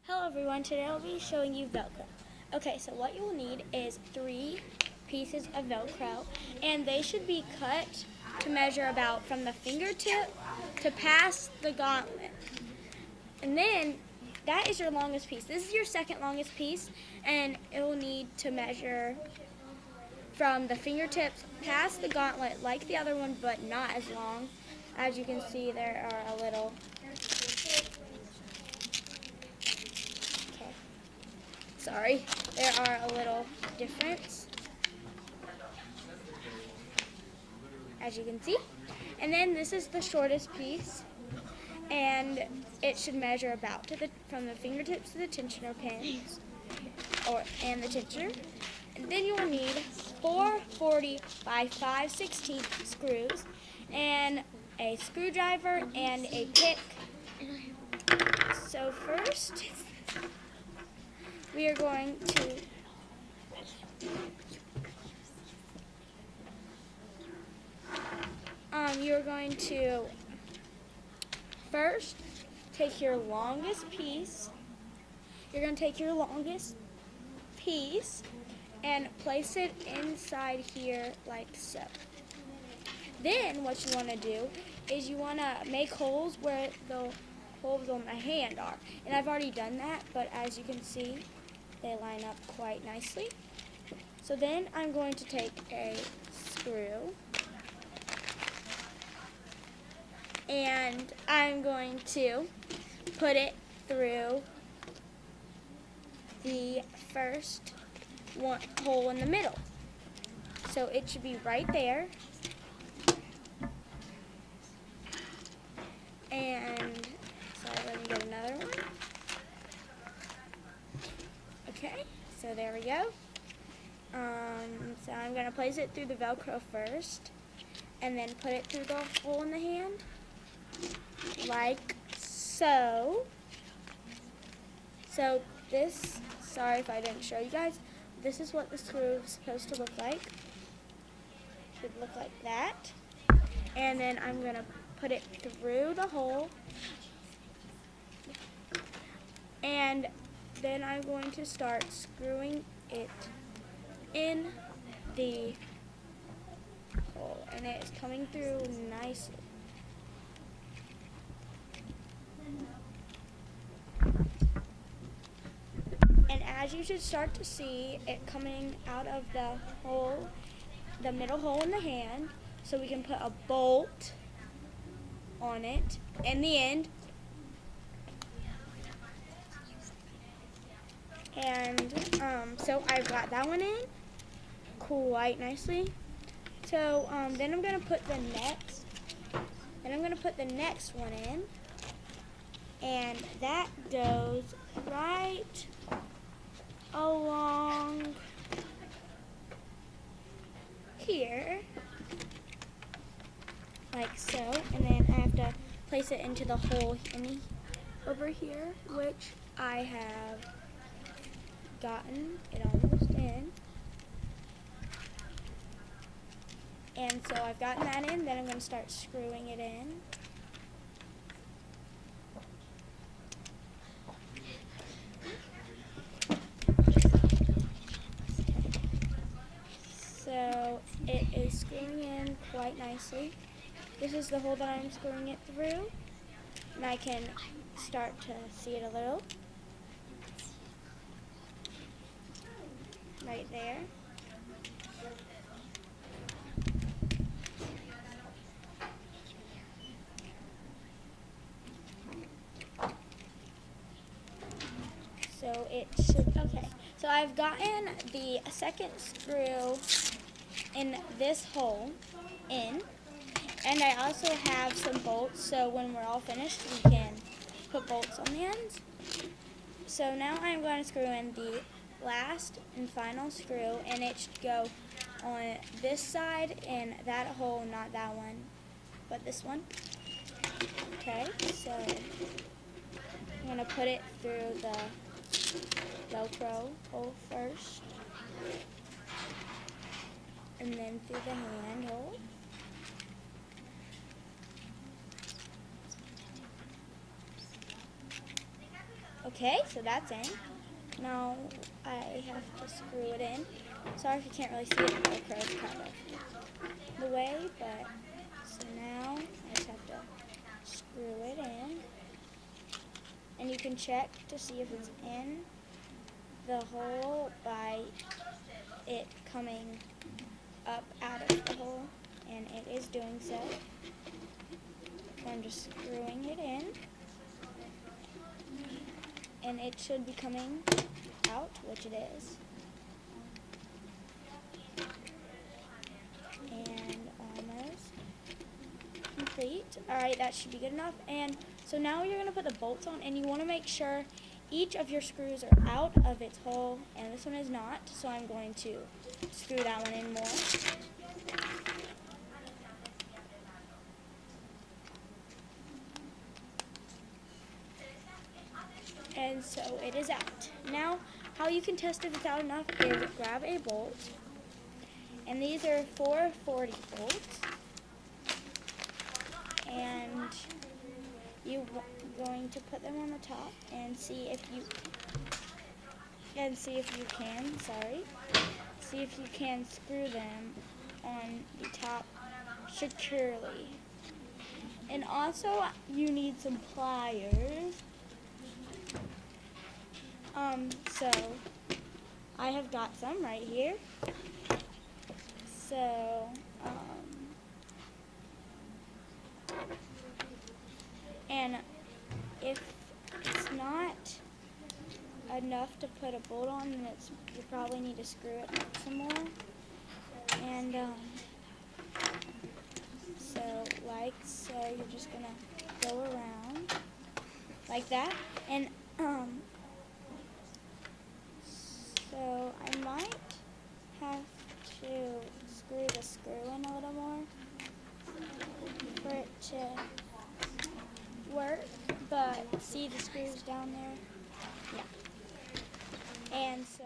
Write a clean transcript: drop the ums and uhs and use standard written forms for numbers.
Hello everyone, today I'll be showing you Velcro. Okay, so what you will need is 3 pieces of Velcro, and they should be cut to measure about from the fingertip to past the gauntlet. And then that is your longest piece. This is your second longest piece, and it will need to measure from the fingertips past the gauntlet like the other one, but not as long. As you can see, there are a little there are a little difference, as you can see. And then this is the shortest piece, and it should measure about from the fingertips to the tensioner pins, and the tensioner. And then you will need 4 40 by 5/16 screws, and a screwdriver and a pick. So first, we are going to you're going to first take your longest piece. You're going to take your longest piece and place it inside here like so. Then what you want to do is you want to make holes where the holes on the hand are. And I've already done that, but as you can see, they line up quite nicely. So then I'm going to take a screw, and I'm going to put it through the first hole in the middle. So it should be right there. And let me get another one. Okay, so there we go. So I'm going to place it through the Velcro first, and then put it through the hole in the hand, like so. So this, sorry if I didn't show you guys, this is what the screw is supposed to look like. It should look like that. And then I'm going to put it through the hole, and then I'm going to start screwing it in the hole, and it is coming through nicely. And as you should start to see it coming out of the hole, the middle hole in the hand, so we can put a bolt on it in the end. And so I've got that one in quite nicely. So then I'm going to put the next one in, and that goes right along here, like so. And then I have to place it into the hole over here, which I have gotten it almost in. And so I've gotten that in, then I'm going to start screwing it in. So it is screwing in quite nicely. This is the hole that I'm screwing it through, and I can start to see it a little. Right there. So it should, okay. So I've gotten the second screw in this hole in, and I also have some bolts, so when we're all finished we can put bolts on the ends. So now I'm going to screw in the last and final screw, and it should go on this side in that hole, not that one, but this one. Okay, so I'm going to put it through the Velcro hole first, and then through the hand hole. Okay, so that's in. Now I have to screw it in. Sorry if you can't really see it, the Velcro is kind of the way, but so now I just have to screw it in. And you can check to see if it's in the hole by it coming up out of the hole, and it is doing so. I'm just screwing it in, and it should be coming out, which it is. And almost complete. Alright, that should be good enough. And so now you're going to put the bolts on, and you want to make sure each of your screws are out of its hole, and this one is not, so I'm going to screw that one in more. And so it is out. Now, how you can test if it's out enough is grab a bolt, and these are 440 bolts, and you're going to put them on the top and see if you can screw them on the top securely. And also you need some pliers. So I have got some right here. So and if it's not enough to put a bolt on, then you probably need to screw it up some more. And so you're just gonna go around like that, and so I might have to screw the screw in a little more for it to work, but see the screws down there? Yeah. And so